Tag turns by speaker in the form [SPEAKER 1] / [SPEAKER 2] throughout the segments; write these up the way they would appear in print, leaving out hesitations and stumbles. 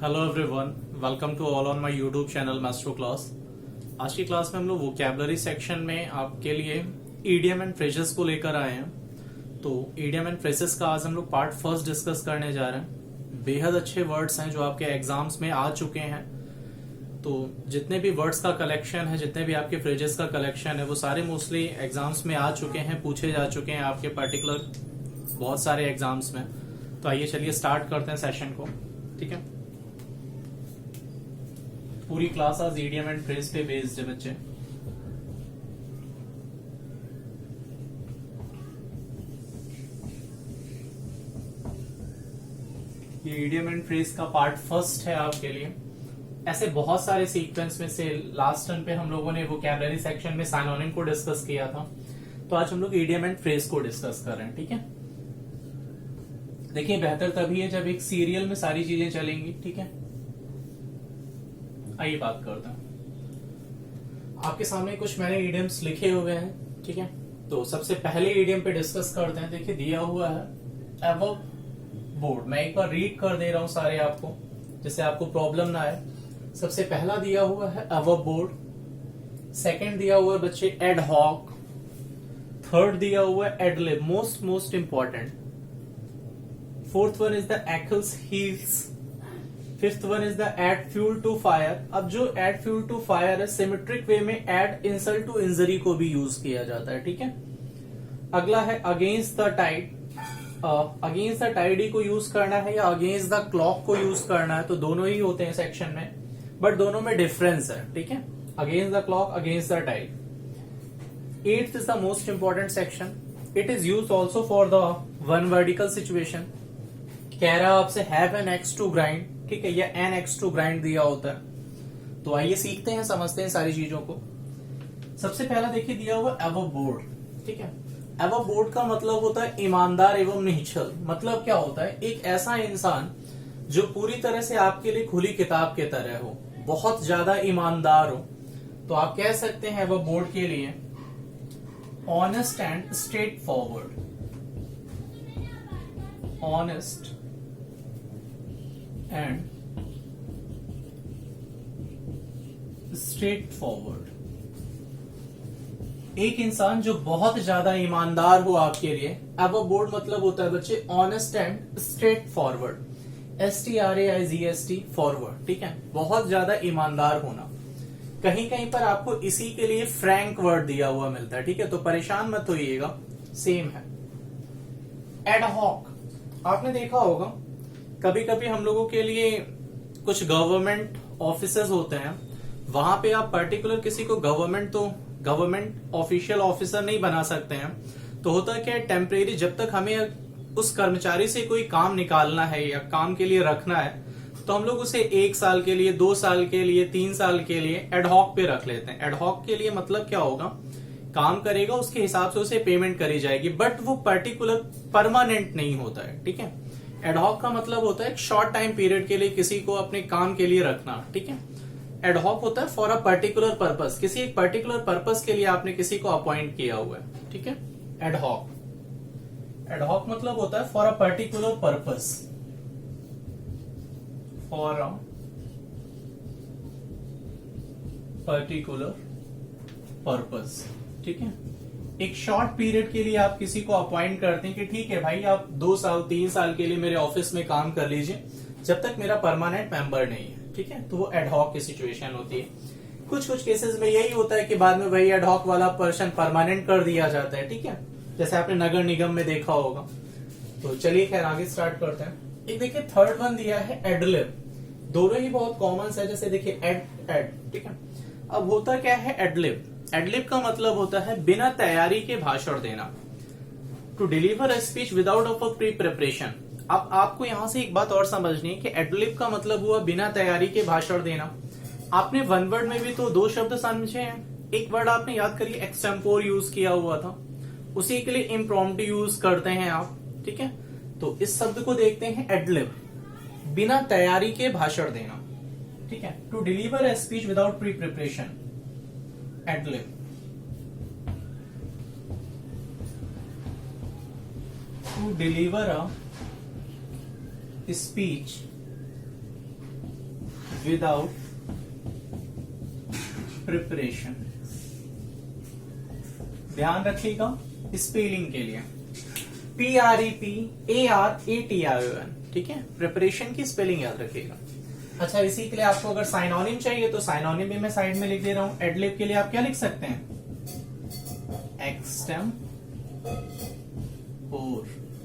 [SPEAKER 1] Hello everyone, welcome to all on my YouTube channel master class. आज की class में हम लोग वोकैबुलरी सेक्शन में आपके लिए ईडियम एंड फ्रेजेस को लेकर आए हैं। तो ईडियम एंड फ्रेजेस का आज हम लोग पार्ट फर्स्ट डिस्कस करने जा रहे हैं। बेहद अच्छे वर्ड्स हैं जो आपके एग्जाम्स में आ चुके हैं। तो जितने भी वर्ड्स का कलेक्शन है, जितने भी आपके फ्रेजेस का कलेक्शन है, वो सारे मोस्टली एग्जाम्स में आ चुके हैं, पूछे जा चुके हैं आपके पर्टिकुलर बहुत सारे एग्जाम्स में। तो आइए चलिए स्टार्ट करते हैं सेशन को। ठीक है, पूरी क्लास आज ईडियम एंड फ्रेज पे बेस्ड है बच्चे। ये ईडियम एंड फ्रेज का पार्ट फर्स्ट है आपके लिए। ऐसे बहुत सारे सीक्वेंस में से लास्ट टर्न पे हम लोगों ने वोकैबुलरी सेक्शन में सिनोनिम को डिस्कस किया था। तो आज हम लोग ईडियम एंड फ्रेज को डिस्कस कर रहे हैं। ठीक है, देखिए बेहतर तभी है जब एक सीरियल में सारी चीजें चलेंगी। ठीक है, आइए बात करते हैं। आपके सामने कुछ मैंने इडियम्स लिखे हुए हैं। ठीक है, तो सबसे पहले इडियम पे डिस्कस करते हैं। देखिए दिया हुआ है अबव बोर्ड। मैं एक बार रीड कर दे रहा हूं सारे आपको, जिससे आपको प्रॉब्लम ना आए। सबसे पहला दिया हुआ है अबव बोर्ड। सेकंड दिया हुआ है बच्चे एड हॉक। थर्ड दिया हुआ है ad lib, most important. Fourth one is the Achilles heels. Fifth one is the add fuel to fire. अब जो एड फ्यूल टू फायर है, सिमेट्रिक वे में एड इंसल्ट टू इंजरी को भी यूज किया जाता है। ठीक है, अगला है against the tide. Against the tide को यूज करना है या अगेंस्ट द क्लॉक को यूज करना है, तो दोनों ही होते हैं सेक्शन में, बट दोनों में डिफरेंस है। ठीक है, against the clock, against the tide. Eighth is the most important section. It is use also for the one vertical situation. कह रहा है आपसे have an axe to grind. ठीक है, या एन एक्स टू ग्राइंड दिया होता है। तो आइए सीखते हैं, समझते हैं सारी चीजों को। सबसे पहला देखिए दिया हुआ अबव बोर्ड। ठीक है, अबव बोर्ड का मतलब होता है ईमानदार एवं निश्चल। मतलब क्या होता है, एक ऐसा इंसान जो पूरी तरह से आपके लिए खुली किताब के तरह हो, बहुत ज्यादा ईमानदार हो। तो आप कह सकते हैं अबव बोर्ड के लिए honest and straight forward. Honest and straight forward. एक इंसान जो बहुत ज्यादा ईमानदार हो आपके लिए, अबव बोर्ड मतलब होता है बच्चे honest and straight forward. STRAIGST forward. ठीक है, बहुत ज्यादा ईमानदार होना। कहीं कहीं पर आपको इसी के लिए फ्रैंक वर्ड दिया हुआ मिलता है। ठीक है, तो परेशान मत होइएगा, सेम है। एडहॉक, आपने देखा होगा कभी कभी हम लोगों के लिए कुछ गवर्नमेंट ऑफिसर्स होते हैं, वहां पे आप पर्टिकुलर किसी को गवर्नमेंट ऑफिशियल ऑफिसर नहीं बना सकते हैं। तो होता है क्या, टेम्परेरी, जब तक हमें उस कर्मचारी से कोई काम निकालना है या काम के लिए रखना है, तो हम लोग उसे 1 साल के लिए, 2 साल के लिए, 3 साल के लिए एडहॉक पे रख लेते हैं। एडहॉक के लिए मतलब क्या होगा, काम करेगा उसके हिसाब से उसे पेमेंट करी जाएगी, बट वो पर्टिकुलर परमानेंट नहीं होता है। ठीक है, एडहॉक का मतलब होता है एक शॉर्ट टाइम पीरियड के लिए किसी को अपने काम के लिए रखना। ठीक है, एडहॉक होता है फॉर अ पर्टिकुलर पर्पस, किसी एक पर्टिकुलर पर्पस के लिए आपने किसी को अपॉइंट किया हुआ है। ठीक है, एडहॉक। एडहॉक मतलब होता है for a particular purpose, for a particular purpose. ठीक है, एक शॉर्ट पीरियड के लिए आप किसी को अपॉइंट करते हैं कि ठीक है भाई, आप 2 साल 3 साल के लिए मेरे ऑफिस में काम कर लीजिए, जब तक मेरा परमानेंट मेंबर नहीं है। ठीक है, तो वो एडहॉक की सिचुएशन होती है। कुछ केसेस में यही होता है कि बाद में वही एडहॉक वाला पर्सन परमानेंट कर दिया जाता है। ठीक है, जैसे आपने नगर निगम में देखा होगा। तो चलिए खैर आगे स्टार्ट करते हैं। एक देखिए थर्ड वन दिया है एडलिब। दोनों ही बहुत कॉमन है, जैसे देखिए एड। ठीक है, अब होता क्या है एडलिब। एडलिब का मतलब होता है बिना तैयारी के भाषण देना। To deliver a speech without of a pre preparation. अब आपको यहां से एक बात और समझनी है कि एडलिब का मतलब हुआ बिना तैयारी के भाषण देना। आपने वन वर्ड में भी तो 2 शब्द समझे हैं। एक वर्ड आपने याद करिए एक्सटेम्पोर यूज किया हुआ था, उसी के लिए इम्प्रॉम्प्टू यूज करते हैं आप। ठीक है, तो इस शब्द को देखते हैं एडलिब, बिना तैयारी के भाषण देना। ठीक है, to deliver a speech without pre preparation, ad lib. to deliver a speech without preparation. ध्यान रखिएगा स्पेलिंग के लिए PREPARATION, ठीक है। प्रिपरेशन की स्पेलिंग याद रखिएगा। अच्छा, इसी के लिए आपको अगर साइनोनिम चाहिए तो साइनोनिम भी मैं साइड में लिख दे रहा हूं। एडलिब के लिए आप क्या लिख सकते हैं? एक्सटेम्पोर,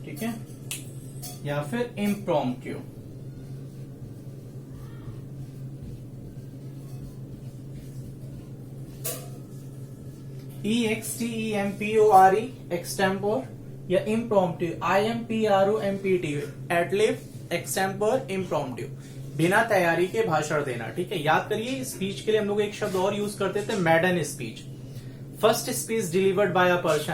[SPEAKER 1] ठीक है, या फिर इम्प्रॉम्प्टू। EXTEMPORE एक्सटेम्पोर या impromptu IMPROMPTU ad lib, extempore, impromptu. बिना तैयारी के भाषण देना, ठीक है। याद करिए स्पीच के लिए हम लोग एक शब्द और यूज करते थे, मैडन speech. First speech delivered by a person,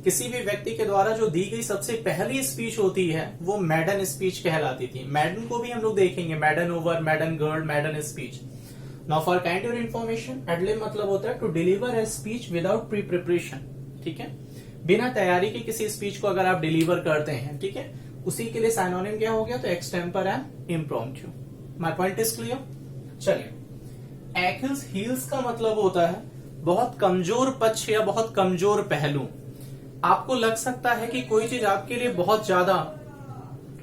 [SPEAKER 1] किसी भी व्यक्ति के द्वारा जो दी गई सबसे पहली स्पीच होती है वो मैडन स्पीच कहलाती थी। मैडन को भी हम लोग देखेंगे, maiden over, maiden girl, maiden speech. Now for kind your information, ad lib मतलब होता है to deliver a speech without pre preparation, ठीक है। बिना तैयारी के किसी स्पीच को अगर आप डिलीवर करते हैं, ठीक है, उसी के लिए साइनोनिम क्या हो गया? तो extempore and impromptu. My point is clear. चलिए, एकिल्स हील्स का मतलब होता है बहुत कमजोर पक्ष या बहुत कमजोर पहलू। आपको लग सकता है कि कोई चीज आपके लिए बहुत ज्यादा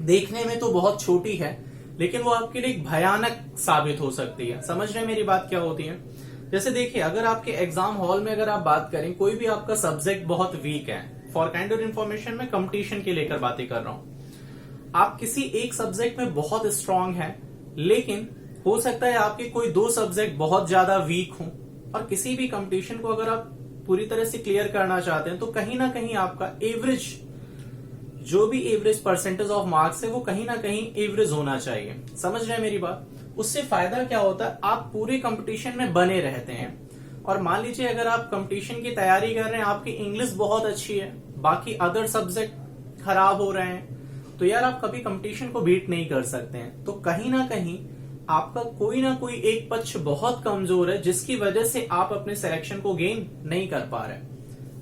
[SPEAKER 1] देखने में तो बहुत छोटी है, लेकिन वो आपके लिए भयानक साबित हो सकती है। समझ रहे हैं मेरी बात क्या होती है? जैसे देखिए, अगर आपके एग्जाम हॉल में अगर आप बात करें, कोई भी आपका सब्जेक्ट बहुत वीक है, फॉर काइंड ऑफ इन्फॉर्मेशन में कंपटीशन के लेकर बातें कर रहा हूं, आप किसी एक सब्जेक्ट में बहुत स्ट्रांग है, लेकिन हो सकता है आपके कोई दो सब्जेक्ट बहुत ज्यादा वीक हों, और किसी भी कंपटीशन को अगर आप पूरी तरह से क्लियर करना चाहते हैं तो कहीं ना कहीं आपका एवरेज, जो भी एवरेज परसेंटेज ऑफ मार्क्स है वो कहीं ना कहीं एवरेज होना चाहिए। समझ रहे हैं मेरी बात? उससे फायदा क्या होता है? आप पूरे कंपटीशन में बने रहते हैं। और मान लीजिए अगर आप कंपटीशन की तैयारी कर रहे हैं, आपकी इंग्लिश बहुत अच्छी है, बाकी अदर सब्जेक्ट खराब हो रहे हैं, तो यार आप कभी कंपटीशन को बीट नहीं कर सकते हैं। तो कहीं ना कहीं आपका कोई ना कोई एक पक्ष बहुत कमजोर है, जिसकी वजह से आप अपने सिलेक्शन को गेन नहीं कर पा रहे।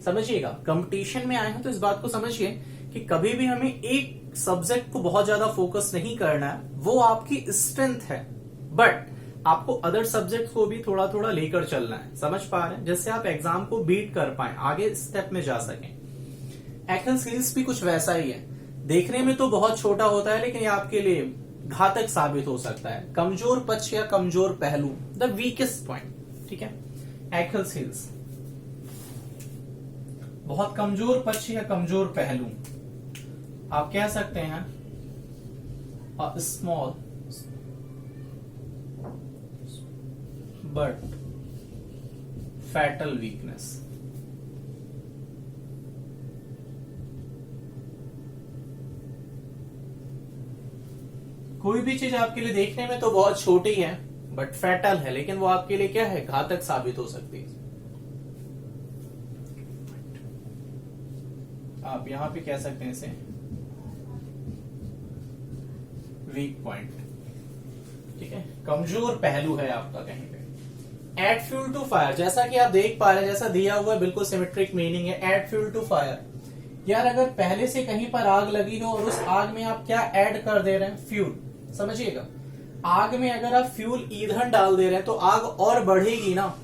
[SPEAKER 1] समझिएगा, कंपटीशन में आए हैं तो इस बात को समझिए कि कभी भी हमें एक सब्जेक्ट को बहुत ज्यादा फोकस नहीं करना है, वो आपकी स्ट्रेंथ है, बट आपको अदर सब्जेक्ट को भी थोड़ा थोड़ा लेकर चलना है। समझ पा रहे हैं? जिससे आप एग्जाम को बीट कर पाए, आगे स्टेप में जा सकें। एकिल्स हील्स भी कुछ वैसा ही है, देखने में तो बहुत छोटा होता है, लेकिन ये आपके लिए घातक साबित हो सकता है। कमजोर पक्ष या कमजोर पहलू, द वीकेस्ट पॉइंट, ठीक है। एकिल्स हील्स बहुत कमजोर पक्ष या कमजोर पहलू, आप कह सकते हैं a small but fatal weakness. कोई भी चीज आपके लिए देखने में तो बहुत छोटी है, बट फैटल है, लेकिन वो आपके लिए क्या है? घातक साबित हो सकती है। आप यहां पे कह सकते हैं इसे वीक पॉइंट, ठीक है, कमजोर पहलू है आपका कहीं पे। एड फ्यूल टू फायर, जैसा कि आप देख पा रहे हैं, जैसा दिया हुआ है, बिल्कुल सिमेट्रिक मीनिंग है। एड फ्यूल टू फायर, यार अगर पहले से कहीं पर आग लगी हो और उस आग में आप क्या ऐड कर दे रहे हैं? फ्यूल। समझिएगा, आग में अगर आप फ्यूल ईंधन डाल दे रहे हैं तो आग और बढ़ेगी ना।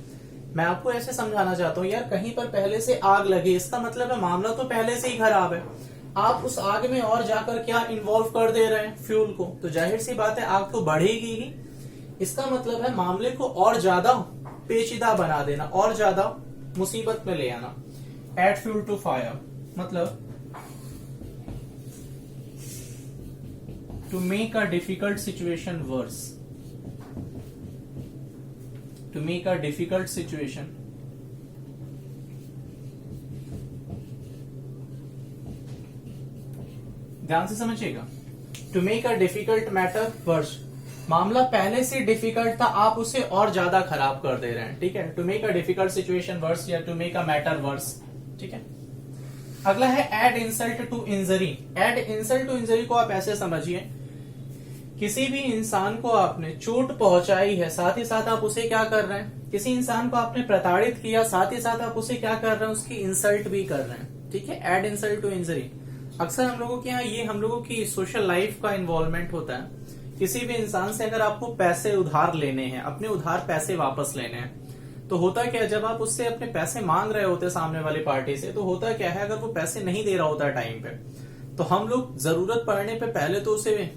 [SPEAKER 1] मैं आपको ऐसे समझाना चाहता हूं, यार कहीं पर पहले से आग लगी, इसका मतलब है मामला तो पहले से ही खराब है। आप उस आग में और जाकर क्या इन्वॉल्व कर दे रहे हैं? फ्यूल को, तो जाहिर सी बात है आग तो बढ़ेगी ही। इसका मतलब है मामले को और ज्यादा पेचीदा बना देना, और ज्यादा मुसीबत में ले आना। एड फ्यूल टू फायर मतलब to make a difficult situation worse, to make a difficult situation ध्यान से समझिएगा, to make a difficult matter worse, मामला पहले से डिफिकल्ट था, आप उसे और ज्यादा खराब कर दे रहे हैं, ठीक है। To make a difficult situation worse या to make a matter worse, ठीक है। अगला है add insult to injury. Add insult to injury को आप ऐसे समझिए, किसी भी इंसान को आपने चोट पहुंचाई है, साथ ही साथ आप उसे क्या कर रहे हैं? किसी इंसान को आपने प्रताड़ित किया, साथ ही साथ आप उसे क्या कर रहे हैं? उसकी इंसल्ट भी कर रहे हैं, ठीक है। एड इंसल्ट टू इंजरी अक्सर हम लोगों के यहाँ ये हम लोगों की सोशल लाइफ का इन्वॉल्वमेंट होता है किसी भी इंसान से अगर आपको पैसे उधार लेने हैं, अपने उधार पैसे वापस लेने हैं, तो होता क्या है, जब आप उससे अपने पैसे मांग रहे होते सामने वाली पार्टी से, तो होता क्या है, अगर वो पैसे नहीं दे रहा होता टाइम पे, तो हम लोग जरूरत पड़ने पे पहले तो उसे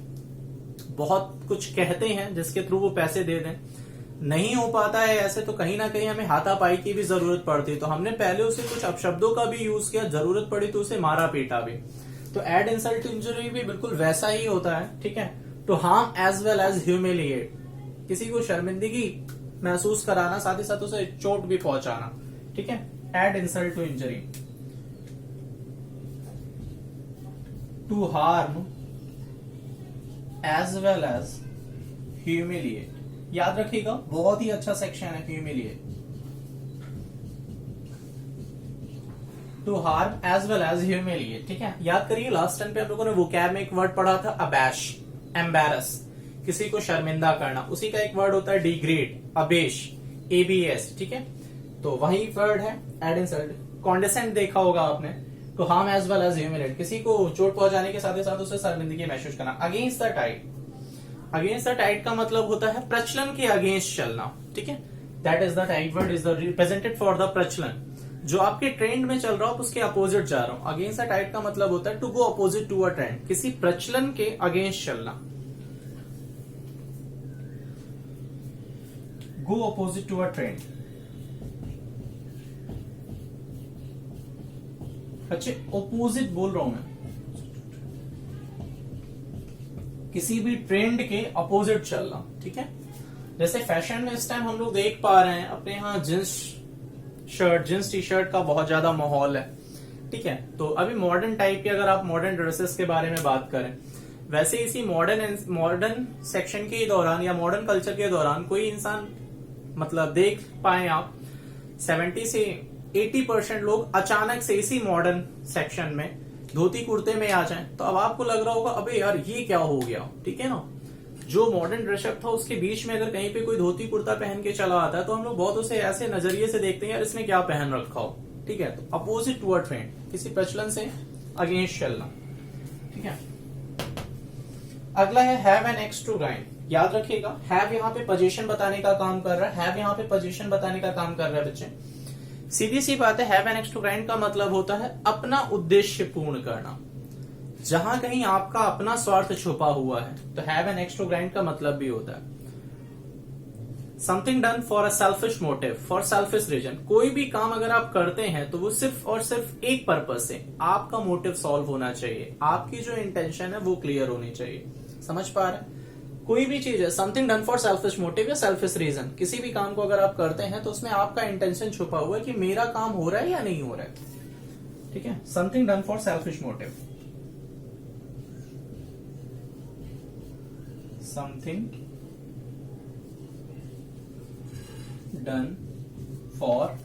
[SPEAKER 1] बहुत कुछ कहते हैं जिसके थ्रू वो पैसे दे दें। नहीं हो पाता है ऐसे, तो कहीं ना कहीं हमें हाथापाई की भी जरूरत पड़ती है, तो हमने पहले उसे कुछ अपशब्दों का भी यूज किया, जरूरत पड़ी तो उसे मारा पीटा भी। तो एड इंसल्ट टू इंजरी भी बिल्कुल वैसा ही होता है, ठीक है। To harm as well as humiliate, किसी को शर्मिंदगी महसूस कराना, साथ ही साथ उसे चोट भी पहुंचाना, ठीक है। Add insult to injury. To harm as well as humiliate, याद रखिएगा, बहुत ही अच्छा सेक्शन है humiliate. To harm as well as humiliate, ठीक है। याद करिए लास्ट टाइम पे हम लोगों ने वोकैब में एक वर्ड पढ़ा था अबैश, एम्बैरस, किसी को शर्मिंदा करना, उसी का एक वर्ड होता है डिग्रेड, अबेश, एबीएस, ठीक है। तो वही वर्ड है एड इंसल्ट। कॉन्डेसेंट देखा होगा आपने, to harm as well as humiliate, किसी को चोट पहुंचाने के साथ ही साथ उसे शर्मिंदगी महसूस करना। Against the tide, against the tide का मतलब होता है प्रचलन के अगेंस्ट चलना, ठीक है। That is the tide word is the represented for the प्रचलन, जो आपके ट्रेंड में चल रहा हो उसके अपोजिट जा रहा हूं। अगेंस्ट द टाइड का मतलब होता है to go opposite to a trend, किसी प्रचलन के अगेंस्ट चलना, go opposite to a trend. अच्छे अपोजिट बोल रहा हूं मैं, किसी भी ट्रेंड के अपोजिट चलना, ठीक है। जैसे फैशन में इस टाइम हम लोग देख पा रहे हैं अपने यहाँ jeans shirt, jeans T shirt का बहुत ज्यादा माहौल है, ठीक है। तो अभी मॉडर्न टाइप की अगर आप मॉडर्न ड्रेसेस के बारे में बात करें, वैसे इसी मॉडर्न सेक्शन के दौरान या मॉडर्न कल्चर के दौरान कोई इंसान, मतलब देख पाए आप 70 से 80% लोग अचानक से इसी मॉडर्न सेक्शन में धोती कुर्ते में आ जाएं, तो अब आपको लग रहा होगा अबे यार ये क्या हो गया, ठीक है ना। जो मॉडर्न ड्रेसअप था उसके बीच में अगर कहीं पे कोई धोती कुर्ता पहन के चला आता है, तो हम लोग बहुत उसे ऐसे नजरिए से देखते हैं यार इसने क्या पहन रखा हो, ठीक है। तो अपोजिट टू अ ट्रेंड, किसी प्रचलन से अगेंस्ट चलना, ठीक है। अगला है have an axe to grind. याद रखिएगा, हैव यहाँ पे पोजीशन बताने का काम कर रहा है, हैव यहाँ पे पोजीशन बताने का काम कर रहा है बच्चे। सीधी सी बात है, have an axe to grind का मतलब होता है अपना उद्देश्य पूर्ण करना। जहां कहीं आपका अपना स्वार्थ छुपा हुआ है, तो have an axe to grind का मतलब भी होता है something done for a selfish motive, for selfish reason. कोई भी काम अगर आप करते हैं तो वो सिर्फ और सिर्फ एक पर्पज से, आपका मोटिव सॉल्व होना चाहिए, आपकी जो इंटेंशन है वो क्लियर होनी चाहिए। समझ पा रहे हैं? कोई भी चीज है, something done for selfish motive या सेल्फिश रीजन, किसी भी काम को अगर आप करते हैं तो उसमें आपका इंटेंशन छुपा हुआ है कि मेरा काम हो रहा है या नहीं हो रहा है, ठीक है। Something done for selfish motive, something done for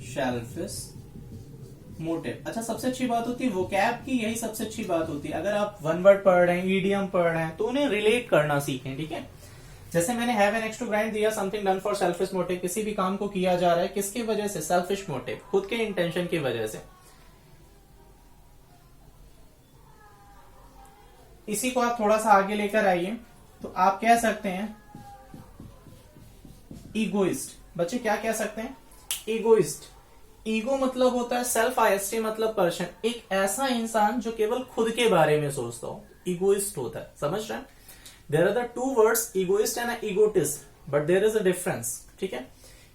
[SPEAKER 1] selfish motive. अच्छा, सबसे अच्छी बात होती है वोकैब की, यही सबसे अच्छी बात होती है। अगर आप वन वर्ड पढ़ रहे हैं, ईडियम पढ़ रहे हैं, तो उन्हें रिलेट करना सीखें, ठीक है। जैसे मैंने have an axe to grind दिया, something done for selfish motive, किसी भी काम को किया जा रहा है किसकी वजह से, सेल्फिश मोटिव, खुद के इंटेंशन की वजह से। इसी को आप थोड़ा सा आगे लेकर आइए, तो आप कह सकते हैं ईगोइस्ट। बच्चे क्या कह सकते हैं, ईगोइस्ट। ईगो मतलब होता है सेल्फ, आईएसटी मतलब पर्सन, एक ऐसा इंसान जो केवल खुद के बारे में सोचता हो, ईगोइस्ट होता है। समझ रहे हैं? There are the two words, egoist and egotist, but there is a difference, ठीक है।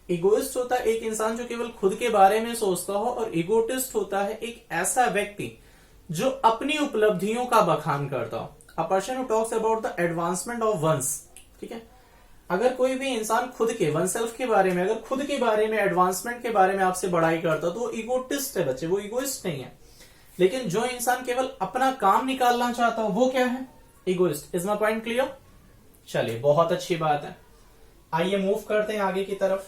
[SPEAKER 1] ईगोइस्ट होता है एक इंसान जो केवल खुद के बारे में सोचता हो, और ईगोटिस्ट होता है एक ऐसा व्यक्ति जो अपनी उपलब्धियों का बखान करता हो। A person who talks about the advancement of one's, ठीक है। अगर कोई भी इंसान खुद के, वन सेल्फ के बारे में, अगर खुद के बारे में, एडवांसमेंट के बारे में आपसे बड़ाई करता, तो वो ईगोटिस्ट है बच्चे, वो ईगोइस्ट नहीं है। लेकिन जो इंसान केवल अपना काम निकालना चाहता हो, वो क्या है, egoist. Is my point clear? चलिए, बहुत अच्छी बात है। आइए मूव करते हैं आगे की तरफ।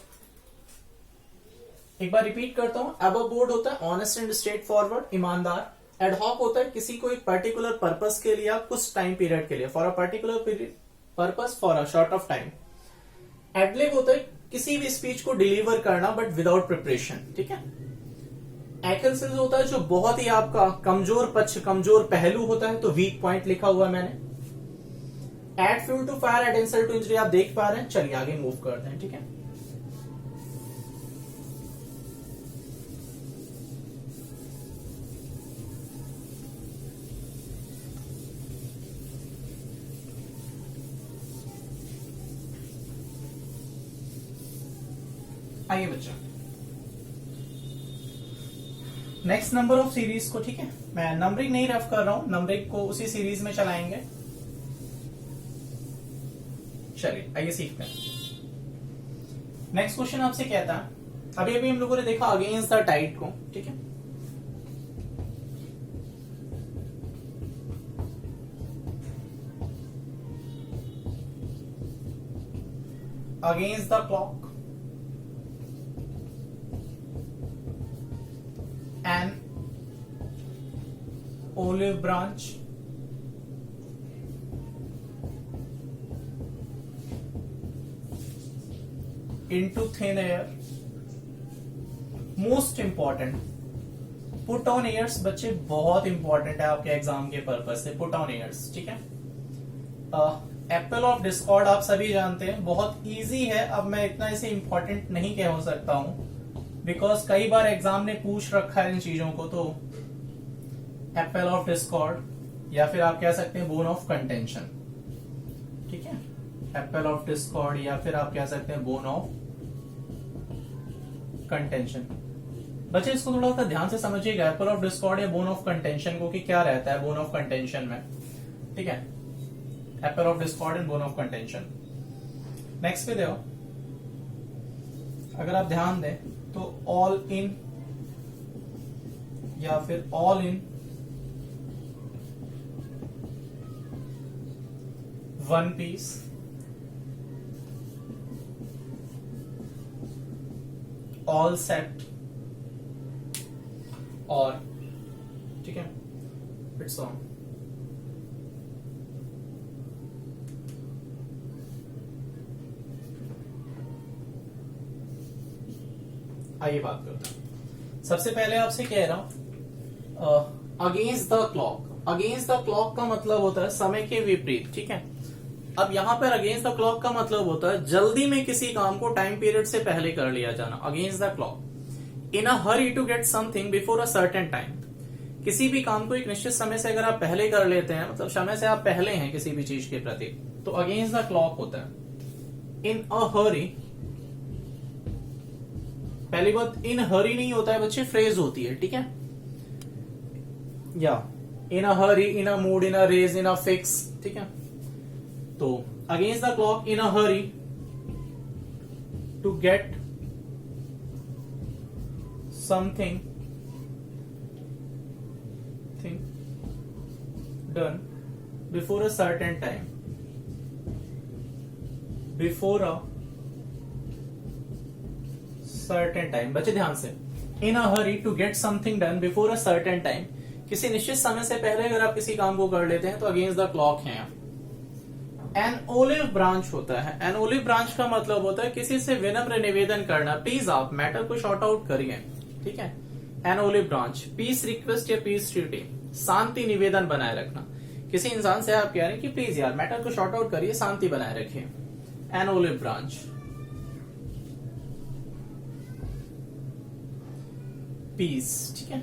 [SPEAKER 1] एक बार रिपीट करता हूं, अबव बोर्ड होता है ऑनेस्ट एंड स्ट्रेट फॉरवर्ड, ईमानदार। एडहॉक होता है किसी को एक पर्टिकुलर पर्पस के लिए, कुछ टाइम पीरियड के लिए, for a particular purpose, for a short of time. Ad lib होता है किसी भी स्पीच को डिलीवर करना बट विदाउट प्रिपरेशन, ठीक है। एक्सेल्स होता है जो बहुत ही आपका कमजोर पक्ष, कमजोर पहलू होता है, तो वीक पॉइंट लिखा हुआ है मैंने। Add fuel to fire, add insult to injury, आप देख पा रहे हैं। चलिए आगे मूव करते हैं, ठीक है। आइए बच्चा, नेक्स्ट नंबर ऑफ सीरीज को, ठीक है, मैं नंबरिंग नहीं रफ कर रहा हूं, नंबरिंग को उसी सीरीज में चलाएंगे। चलिए आइए सीखते हैं। नेक्स्ट क्वेश्चन आपसे कहता है, अभी अभी हम लोगों ने देखा अगेंस्ट द टाइड को, ठीक है। Against the clock, an olive branch, into thin air, most important, put on years. बच्चे बहुत इंपॉर्टेंट है आपके एग्जाम के पर्पज से, पुट ऑन ईयर्स, ठीक है। एप्पल ऑफ डिस्कॉर्ड आप सभी जानते हैं, बहुत इजी है। अब मैं इतना इसे इंपॉर्टेंट नहीं कह हो सकता हूं, बिकॉज कई बार एग्जाम ने पूछ रखा है इन चीजों को। तो एप्पल ऑफ डिस्कॉर्ड या फिर आप कह सकते हैं बोन ऑफ कंटेंशन, ठीक है। एप्पल ऑफ डिस्कॉर्ड या फिर आप कह सकते हैं बोन ऑफ कंटेंशन। बच्चे इसको थोड़ा सा ध्यान से समझिएगा, एप्पल ऑफ डिस्कॉर्ड या बोन ऑफ कंटेंशन को, कि क्या रहता है बोन ऑफ कंटेंशन में, ठीक है। Apple of Discord and bone of contention. Next पे देखो, अगर आप ध्यान दें तो ऑल इन या फिर all in one piece, all set, और ठीक है इट्स ऑन। आइए बात करते हैं। सबसे पहले आपसे कह रहा हूं against the clock. Against the clock का मतलब होता है समय के विपरीत, ठीक है। अब यहां पर अगेंस्ट द क्लॉक का मतलब होता है जल्दी में किसी काम को टाइम पीरियड से पहले कर लिया जाना। Against the clock, in a hurry to get something before a certain time. किसी भी काम को एक निश्चित समय से अगर आप पहले कर लेते हैं, मतलब समय से आप पहले हैं किसी भी चीज के प्रति, तो अगेंस्ट द क्लॉक होता है। इन अ हरी, पहली बात इन हरी नहीं होता है बच्चे, फ्रेज होती है, ठीक है। या in a hurry, in a mood, in a rage, in a fix, ठीक है। तो against the clock, in a hurry to get something done before a certain time, before a certain time. बच्चे ध्यान से, in a hurry to get something done before a certain time, किसी निश्चित समय से पहले अगर आप किसी काम को कर लेते हैं तो अगेंस्ट द क्लॉक है। एन ओलिव ब्रांच होता है। एन ओलिव ब्रांच का मतलब होता है किसी से विनम्र निवेदन करना, प्लीज आप मैटर को शॉर्ट आउट करिए, ठीक है। An olive branch, peace request या पीस ट्रीटी, शांति निवेदन बनाए रखना। किसी इंसान से आप कह रहे हैं कि प्लीज यार मैटर को शॉर्ट आउट करिए, शांति बनाए रखिए। N olive branch. पीस, ठीक है,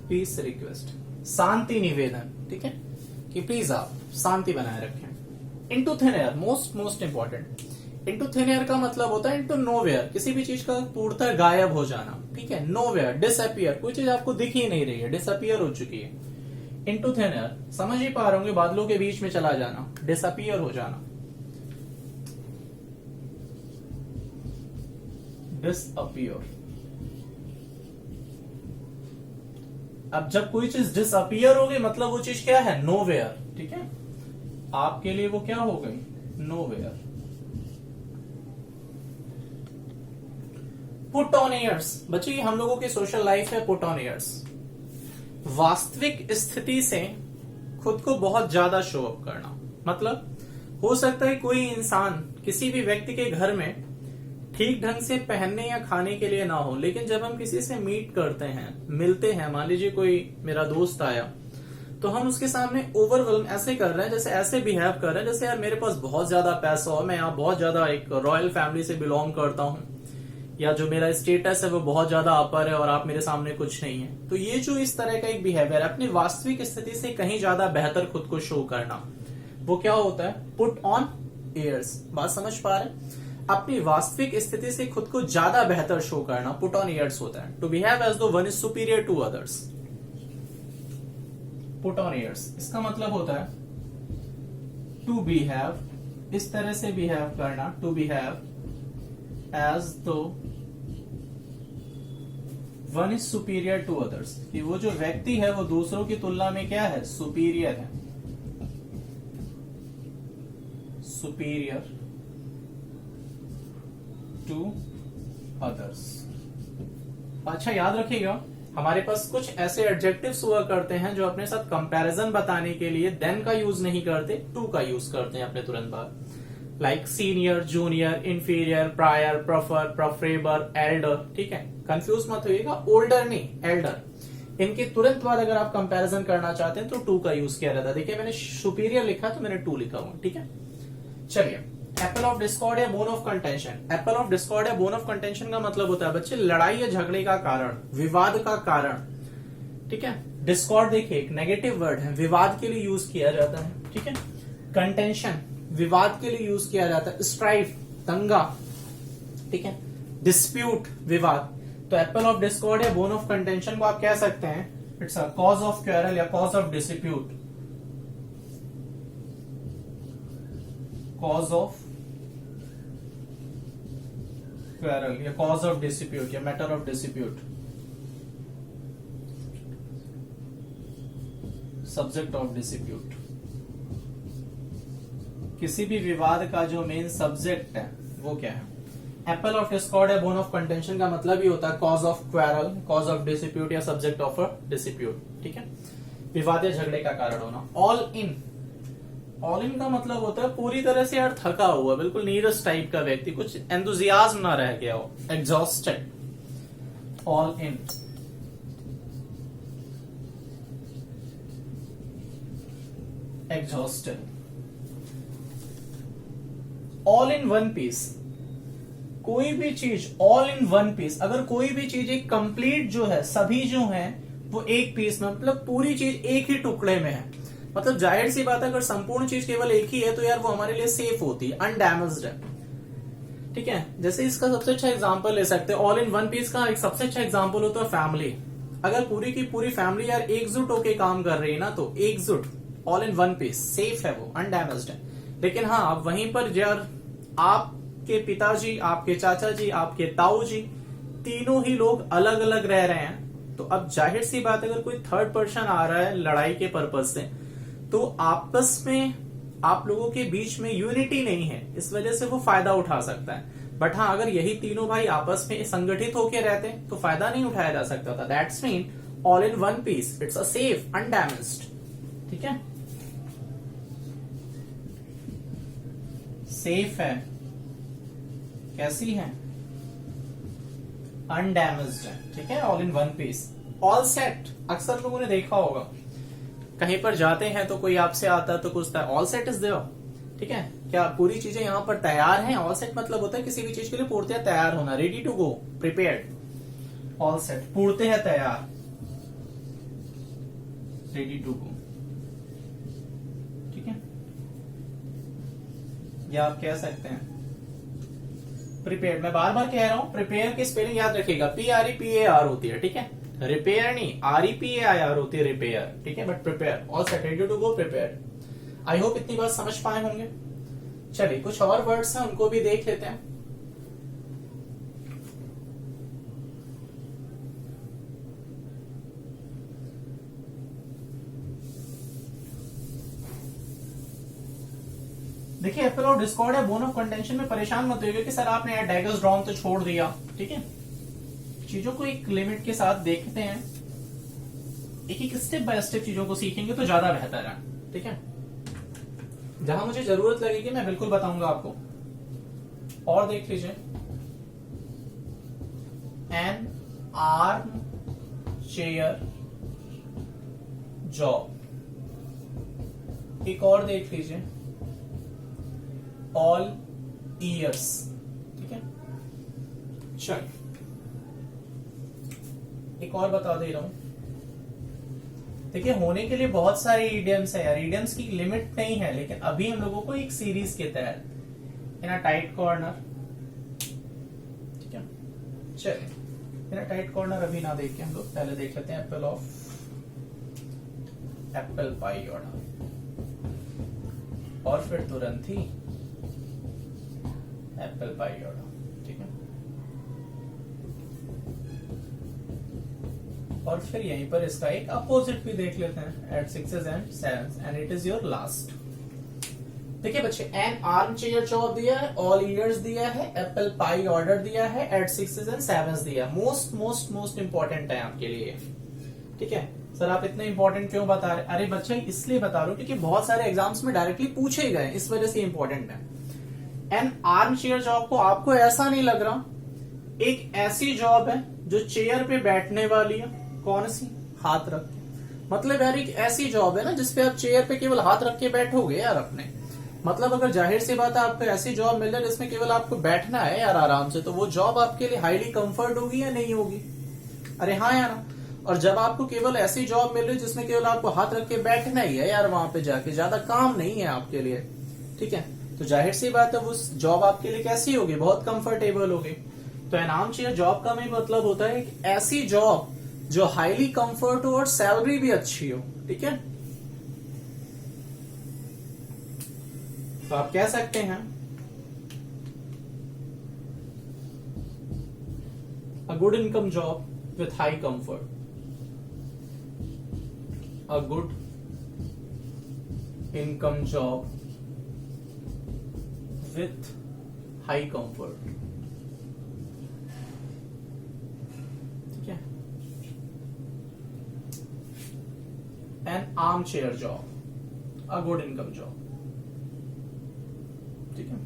[SPEAKER 1] पीस रिक्वेस्ट, शांति निवेदन, ठीक है, कि प्लीज आप शांति बनाए रखें। Into thin air, most important. Into thin air का मतलब होता है इनटू नोवेयर, किसी भी चीज का पूर्णतः गायब हो जाना, ठीक है। नोवेयर, डिसअपियर, कोई चीज आपको दिख ही नहीं रही है, डिसअपियर हो चुकी है। इनटू थिन एयर, समझ ही पा रहे होंगे, बादलों के बीच में चला जाना, डिसअपियर हो जाना, डिसअपियर। अब जब कोई चीज डिसअपियर हो गई मतलब वो चीज क्या है, नोवेयर, ठीक है। आपके लिए वो क्या हो गई, नोवेयर। पुट ऑन ईयर्स, बच्चे ये हम लोगों की सोशल लाइफ है। पुट ऑन ईयर्स, वास्तविक स्थिति से खुद को बहुत ज्यादा शो अप करना। मतलब हो सकता है कोई इंसान किसी भी व्यक्ति के घर में ठीक ढंग से पहनने या खाने के लिए ना हो, लेकिन जब हम किसी से मीट करते हैं, मिलते हैं, मान लीजिए कोई मेरा दोस्त आया तो हम उसके सामने ओवरवेलम ऐसे कर रहे हैं, जैसे ऐसे बिहेव कर रहे हैं जैसे यार मेरे पास बहुत ज्यादा पैसा हो, मैं यहाँ बहुत ज्यादा एक रॉयल फैमिली से बिलोंग करता हूँ, या जो मेरा स्टेटस है वो बहुत ज्यादा अपर है और आप मेरे सामने कुछ नहीं है। तो ये जो इस तरह का एक बिहेवियर है, अपनी वास्तविक स्थिति से कहीं ज्यादा बेहतर खुद को शो करना, वो क्या होता है? Put on airs. बात समझ पा रहे हैं? अपनी वास्तविक स्थिति से खुद को ज्यादा बेहतर शो करना पुट ऑन एयर्स होता है। To behave as though one is superior to others, put on airs. इसका मतलब होता है टू बिहेव, इस तरह से बिहेव करना, to behave as though one is superior to others, कि वो जो व्यक्ति है वो दूसरों की तुलना में क्या है? सुपीरियर है, सुपीरियर टू अदर्स। अच्छा याद रखिएगा, हमारे पास कुछ ऐसे एडजेक्टिव्स हुआ करते हैं जो अपने साथ कंपैरिजन बताने के लिए देन का यूज नहीं करते, टू का यूज करते हैं अपने तुरंत बाद। Like senior, junior, inferior, prior, prefer, preferable, Elder. ठीक है, कंफ्यूज मत होइएगा, ओल्डर नहीं, एल्डर। इनके तुरंत बाद अगर आप कंपैरिजन करना चाहते हैं तो टू का यूज किया जाता है। देखिए मैंने सुपीरियर लिखा तो मैंने टू लिखा हुआ। ठीक है, चलिए एप्पल ऑफ डिस्कॉर्ड या bone of contention. Apple of discord या बोन ऑफ कंटेंशन का मतलब होता है बच्चे लड़ाई या झगड़े का कारण, विवाद का कारण। ठीक है, डिस्कॉर्ड देखिए एक नेगेटिव वर्ड है, विवाद के लिए यूज किया जाता है। ठीक है, कंटेंशन विवाद के लिए यूज किया जाता है, स्ट्राइफ दंगा। ठीक है, डिस्प्यूट विवाद। तो एप्पल ऑफ डिस्कॉर्ड या बोन ऑफ कंटेंशन को आप कह सकते हैं it's a cause of quarrel या cause of dispute, cause of quarrel या कॉज ऑफ डिस्प्यूट या matter of dispute, subject of dispute. किसी भी विवाद का जो मेन सब्जेक्ट है वो क्या है? एप्पल ऑफ डिस्कॉर्ड या बोन ऑफ कंटेंशन का मतलब ही होता है cause of quarrel, cause of dispute या सब्जेक्ट ऑफ डिस्प्यूट। ठीक है, विवाद या झगड़े का कारण होना। ऑल इन, ऑल इन का मतलब होता है पूरी तरह से यार थका हुआ, बिल्कुल नीरस टाइप का व्यक्ति, कुछ एंथुजियाज्म ना रह गया हो, exhausted. All in, exhausted. All in one piece, कोई भी चीज ऑल इन वन पीस, अगर कोई भी चीज एक कंप्लीट जो है, सभी जो है वो एक पीस में, मतलब पूरी चीज एक ही टुकड़े में है, मतलब जाहिर सी बात है अगर संपूर्ण चीज केवल एक ही है तो यार वो हमारे लिए सेफ होती है, अनडैमेज्ड है। ठीक है, जैसे इसका सबसे अच्छा एग्जांपल ले सकते हैं, ऑल इन वन पीस का एक सबसे अच्छा एग्जांपल होता है फैमिली। अगर पूरी की पूरी फैमिली यार एकजुट होके काम कर रही है ना, तो एकजुट, all in one piece, safe है वो, अनडैमेज्ड है। लेकिन हाँ, अब वहीं पर यार आपके पिताजी, आपके चाचा जी, आपके ताऊ जी, तीनों ही लोग अलग अलग रह रहे हैं, तो अब जाहिर सी बात अगर कोई थर्ड पर्सन आ रहा है लड़ाई के पर्पज से, तो आपस में आप लोगों के बीच में यूनिटी नहीं है, इस वजह से वो फायदा उठा सकता है। बट हाँ, अगर यही तीनों भाई आपस में संगठित होकर रहते तो फायदा नहीं उठाया जा सकता था। That's mean all in one piece, it's a safe, undamaged. ठीक है, सेफ है, कैसी है? अनडैमेज्ड है। ठीक है, all in one piece. All set, अक्सर लोगों ने देखा होगा कहीं पर जाते हैं तो कोई आपसे आता है तो पूछता है ऑल सेट इज देयर। ठीक है, क्या पूरी चीजें यहाँ पर तैयार हैं? ऑल सेट मतलब होता है किसी भी चीज के लिए पूर्णतः तैयार होना, ready to go, prepared. All set, पूर्णतः तैयार, रेडी टू गो। ठीक है, या आप कह सकते हैं प्रिपेयर्ड। मैं बार बार कह रहा हूं, प्रिपेयर की स्पेलिंग याद रखिएगा, PREPAR होती है। ठीक है, रिपेयर नहीं, REPAIR होती है रिपेयर। ठीक है, but prepare, all set, ready to go, prepare. I hope इतनी बात समझ पाए होंगे। चलिए कुछ और वर्ड्स हैं उनको भी देख लेते हैं। देखिए एप्पल ऑफ डिस्कॉर्ड है, बोन ऑफ कंटेंशन में परेशान मत होइएगा कि सर आपने यार डैगर्स ड्रॉन तो छोड़ दिया। ठीक है, चीजों को एक लिमिट के साथ देखते हैं, एक एक स्टेप बाय स्टेप चीजों को सीखेंगे तो ज्यादा बेहतर है। ठीक है, जहां मुझे जरूरत लगेगी मैं बिल्कुल बताऊंगा आपको। और देख लीजिए, एन आर्म चेयर जॉब, एक और देख लीजिए, ऑल ईयर्स। ठीक है, चलिए एक और बता दे रहा हूं। देखिए होने के लिए बहुत सारे ईडियम्स है यार, ईडियम्स की लिमिट नहीं है, लेकिन अभी हम लोगों को एक सीरीज के तहत इन अ टाइट कॉर्नर, ठीक है, चलिए इन अ टाइट कॉर्नर अभी ना देख के हम लोग पहले देख लेते हैं Apple of Apple pie order, और फिर तुरंत ही एप्पल पाई ऑर्डर। ठीक है, और फिर यहीं पर इसका एक अपोजिट भी देख लेते हैं, eight 6s and 7s and it is your last. देखिए बच्चे, एन आर्म चेयर जॉब दिया है, ऑल ईयर्स दिया है, एप्पल पाई ऑर्डर दिया है, एट 6s and 7s दिया है। मोस्ट मोस्ट मोस्ट इंपॉर्टेंट है आपके लिए। ठीक है सर, आप इतने इंपॉर्टेंट क्यों बता रहे? अरे बच्चे इसलिए बता रहा हूं क्योंकि बहुत सारे एग्जाम्स में डायरेक्टली पूछे गए, इस वजह से इंपॉर्टेंट है। एन आर्म चेयर जॉब को आपको ऐसा नहीं लग रहा, एक ऐसी जॉब है जो चेयर पे बैठने वाली है। कौन सी? हाथ रख के। मतलब यार एक ऐसी जॉब है ना जिसपे आप चेयर पे केवल हाथ रख के बैठोगे यार अपने। मतलब अगर जाहिर सी बात है आपको ऐसी जॉब मिल जाए जिसमें केवल आपको बैठना है यार आराम से, तो वो जॉब आपके लिए हाईली कंफर्ट होगी या नहीं होगी? अरे हाँ यार। और जब आपको केवल ऐसी जॉब मिल रही है जिसमें केवल आपको हाथ रख के बैठना ही है यार, वहां पे जाके ज्यादा काम नहीं है आपके लिए, ठीक है, तो जाहिर सी बात है वो जॉब आपके लिए कैसी होगी? बहुत कंफर्टेबल होगी। तो एन आर्म चेयर जॉब का भी मतलब होता है एक ऐसी जॉब जो हाईली कंफर्ट हो और सैलरी भी अच्छी हो। ठीक है, तो आप कह सकते हैं a good income job with high comfort, a good income job with high comfort. ठीक है, N arm chair job, a good income job. ठीक है,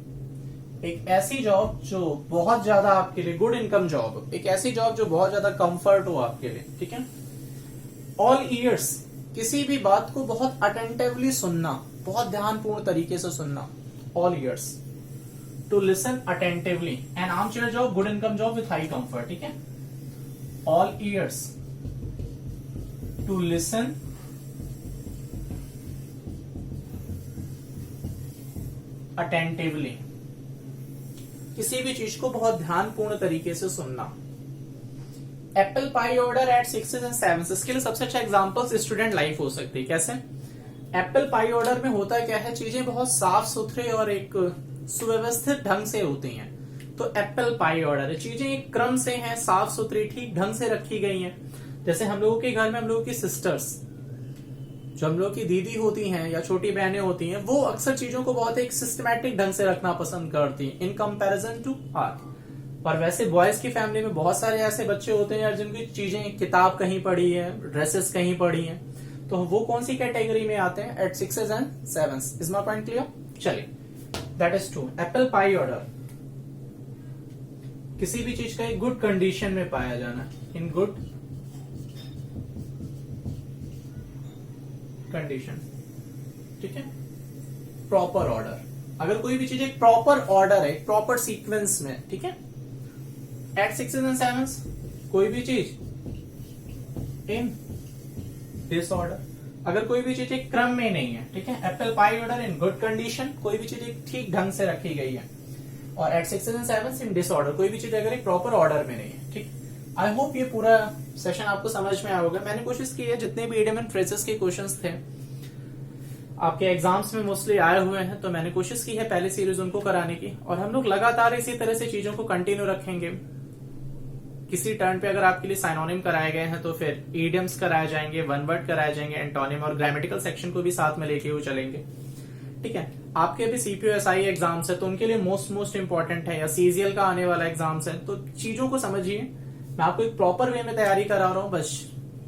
[SPEAKER 1] एक ऐसी जॉब जो बहुत ज्यादा आपके लिए गुड इनकम जॉब, एक ऐसी जॉब जो बहुत ज्यादा कंफर्ट हो आपके लिए। ठीक है, ऑल ईयर्स, किसी भी बात को बहुत अटेंटिवली सुनना, बहुत ध्यानपूर्ण तरीके से सुनना। All ears, to listen attentively. An arm chair job, good income job with high comfort. ठीक है, all ears, to listen attentively, किसी भी चीज को बहुत ध्यानपूर्ण तरीके से सुनना। Apple pie order at 6s and 7s, इसके लिए सबसे अच्छा एग्जांपल स्टूडेंट लाइफ हो सकती है। कैसे? एप्पल पाई ऑर्डर में होता क्या है, चीजें बहुत साफ सुथरे और एक सुव्यवस्थित ढंग से होती हैं। तो एप्पल पाई ऑर्डर है, चीजें एक क्रम से हैं, साफ सुथरी ठीक ढंग से रखी गई हैं। जैसे हम लोगों के घर में हम लोगों की सिस्टर्स, जो हम लोग की दीदी होती हैं या छोटी बहनें होती हैं, वो अक्सर चीजों को बहुत एक सिस्टमैटिक ढंग से रखना पसंद करती हैं इन कंपैरिजन टू आर। और वैसे बॉयज की फैमिली में बहुत सारे ऐसे बच्चे होते हैं यार जिनकी चीजें, किताब कहीं पड़ी है, ड्रेसेस कहीं पड़ी हैं, तो वो कौन सी कैटेगरी में आते हैं? Eight 6s and 7s। Is my point clear? चलिए, that is true. Apple pie order, किसी भी चीज का एक गुड कंडीशन में पाया जाना, इन गुड कंडीशन। ठीक है, प्रॉपर ऑर्डर, अगर कोई भी चीज एक प्रॉपर ऑर्डर है, एक प्रॉपर सीक्वेंस में। ठीक है, एट 6s and 7s, कोई भी चीज इन डिसऑर्डर, अगर कोई भी चीज एक क्रम में नहीं है। ठीक है, Apple pie order in good condition, कोई भी चीज एक ठीक ढंग से रखी गई है। और eight 6s and 7s in disorder, कोई भी चीज अगर एक प्रॉपर ऑर्डर में नहीं है। ठीक, आई होप ये पूरा सेशन आपको समझ में आया होगा। मैंने कोशिश की है जितने भी इडियम एंड फ्रेजेस के क्वेश्चंस थे आपके एग्जाम्स में मोस्टली आए हुए हैं, तो मैंने कोशिश की है पहली सीरीज उनको कराने की, और हम लोग लगातार इसी तरह से चीजों को कंटिन्यू रखेंगे। किसी टर्न पे अगर आपके लिए साइनोनिम कराए गए हैं तो फिर ईडियम्स कराए जाएंगे, वन वर्ड कराए जाएंगे, एंटोनिम और ग्रामेटिकल सेक्शन को भी साथ में लेके हुए चलेंगे। ठीक है, आपके भी CPO-SI एग्जाम्स है तो उनके लिए मोस्ट इंपॉर्टेंट है, या CGL का आने वाला एग्जाम्स है, तो चीजों को समझिए। मैं आपको एक प्रॉपर वे में तैयारी करा रहा हूं, बस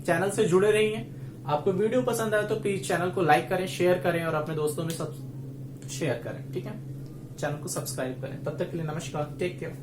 [SPEAKER 1] चैनल से जुड़े रहिए। आपको वीडियो पसंद आए तो प्लीज चैनल को लाइक करें, शेयर करें और अपने दोस्तों में सब शेयर करें। ठीक है, चैनल को सब्सक्राइब करें। तब तक के लिए नमस्कार, टेक केयर।